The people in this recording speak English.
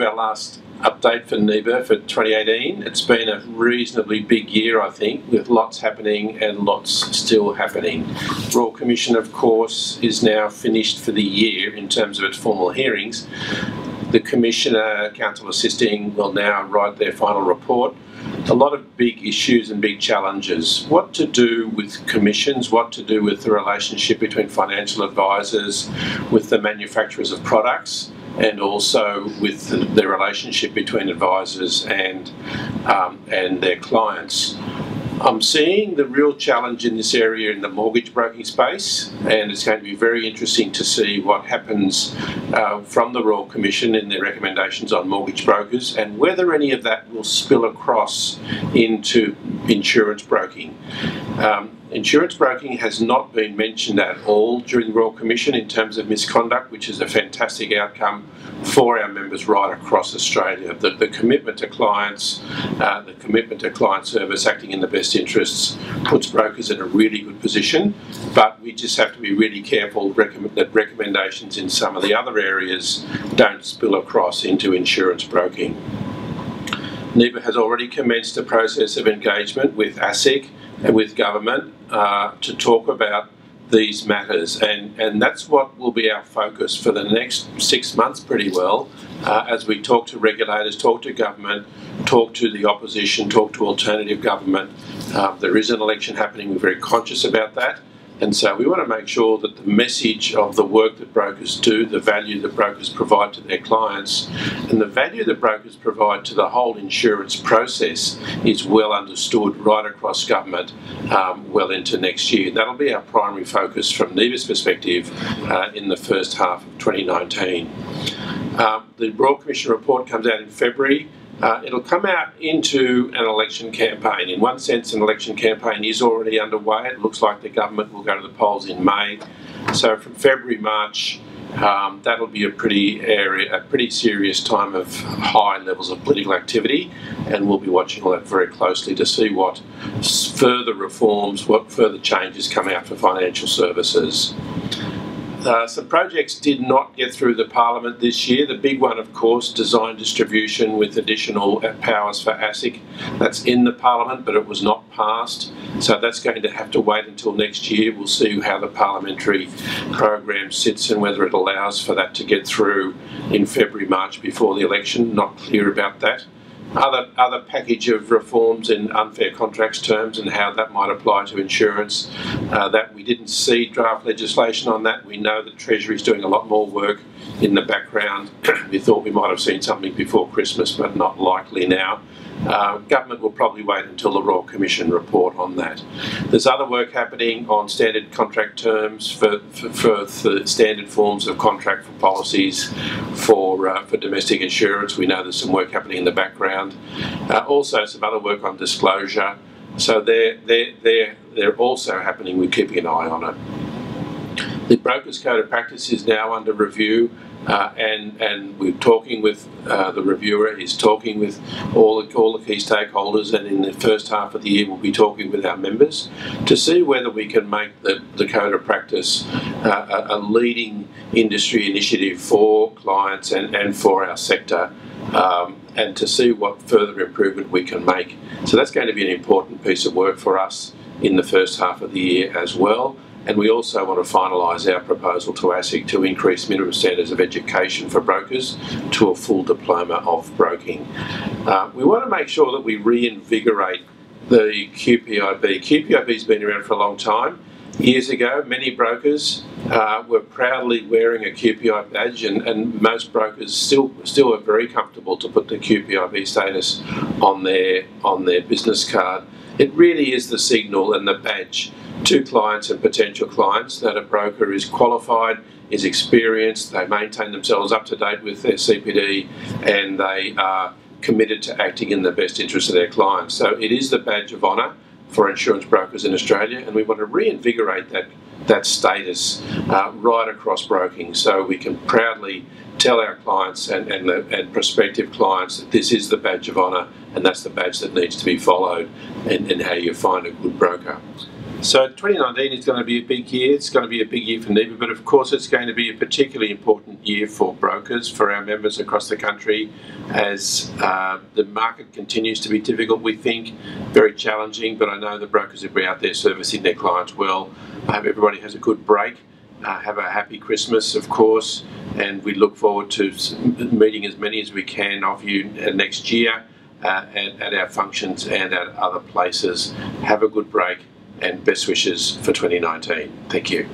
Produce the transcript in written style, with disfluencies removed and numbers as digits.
to our last update for NIBA for 2018. It's been a reasonably big year, I think, with lots happening and lots still happening. Royal Commission, of course, is now finished for the year in terms of its formal hearings. The Commissioner, Council Assisting, will now write their final report. A lot of big issues and big challenges. What to do with commissions, what to do with the relationship between financial advisors, with the manufacturers of products, and also with the relationship between advisors and their clients. I'm seeing the real challenge in this area in the mortgage broking space, and it's going to be very interesting to see what happens from the Royal Commission in their recommendations on mortgage brokers and whether any of that will spill across into insurance broking. Insurance broking has not been mentioned at all during the Royal Commission in terms of misconduct, which is a fantastic outcome for our members right across Australia. The commitment to clients, the commitment to client service acting in the best interests puts brokers in a really good position, but we just have to be really careful that recommendations in some of the other areas don't spill across into insurance broking. NIBA has already commenced a process of engagement with ASIC and with government to talk about these matters, and that's what will be our focus for the next 6 months pretty well, as we talk to regulators, talk to government, talk to the opposition, talk to alternative government. There is an election happening, we're very conscious about that. And so we want to make sure that the message of the work that brokers do, the value that brokers provide to their clients, and the value that brokers provide to the whole insurance process is well understood right across government well into next year. That'll be our primary focus from NIBA's perspective in the first half of 2019. The Royal Commission report comes out in February. It'll come out into an election campaign. In one sense, an election campaign is already underway. It looks like the government will go to the polls in May. So from February, March, that'll be a pretty serious time of high levels of political activity, and we'll be watching all that very closely to see what further reforms, what further changes come out for financial services. Some projects did not get through the Parliament this year. The big one, of course, design distribution with additional powers for ASIC. That's in the Parliament, but it was not passed. So that's going to have to wait until next year. We'll see how the parliamentary program sits and whether it allows for that to get through in February, March before the election. Not clear about that. Other package of reforms in unfair contracts terms and how that might apply to insurance. That we didn't see draft legislation on that. We know that Treasury is doing a lot more work in the background. We thought we might have seen something before Christmas, but not likely now. Government will probably wait until the Royal Commission report on that. There's other work happening on standard contract terms for standard forms of contract for policies for domestic insurance. We know there's some work happening in the background. Also some other work on disclosure. So they're also happening. We're keeping an eye on it. The Brokers Code of Practice is now under review. And we're talking with the reviewer. He's talking with all the key stakeholders, and in the first half of the year we'll be talking with our members to see whether we can make the Code of Practice a leading industry initiative for clients and for our sector, and to see what further improvement we can make. So that's going to be an important piece of work for us in the first half of the year as well. And we also want to finalise our proposal to ASIC to increase minimum standards of education for brokers to a full diploma of broking. We want to make sure that we reinvigorate the QPIB. QPIB's been around for a long time. Years ago, many brokers were proudly wearing a QPI badge, and most brokers still are very comfortable to put the QPIB status on their business card. It really is the signal and the badge to clients and potential clients that a broker is qualified, is experienced, they maintain themselves up to date with their CPD, and they are committed to acting in the best interest of their clients. So it is the badge of honour for insurance brokers in Australia, and we want to reinvigorate that status right across broking, so we can proudly tell our clients and prospective clients that this is the badge of honour, and that's the badge that needs to be followed in how you find a good broker. So 2019 is going to be a big year. It's going to be a big year for NIBA, but of course it's going to be a particularly important year for brokers, for our members across the country, as the market continues to be difficult, we think, very challenging, but I know the brokers will be out there servicing their clients well. I hope everybody has a good break. Have a happy Christmas, of course, and we look forward to meeting as many as we can of you next year at our functions and at other places. Have a good break, and best wishes for 2019. Thank you.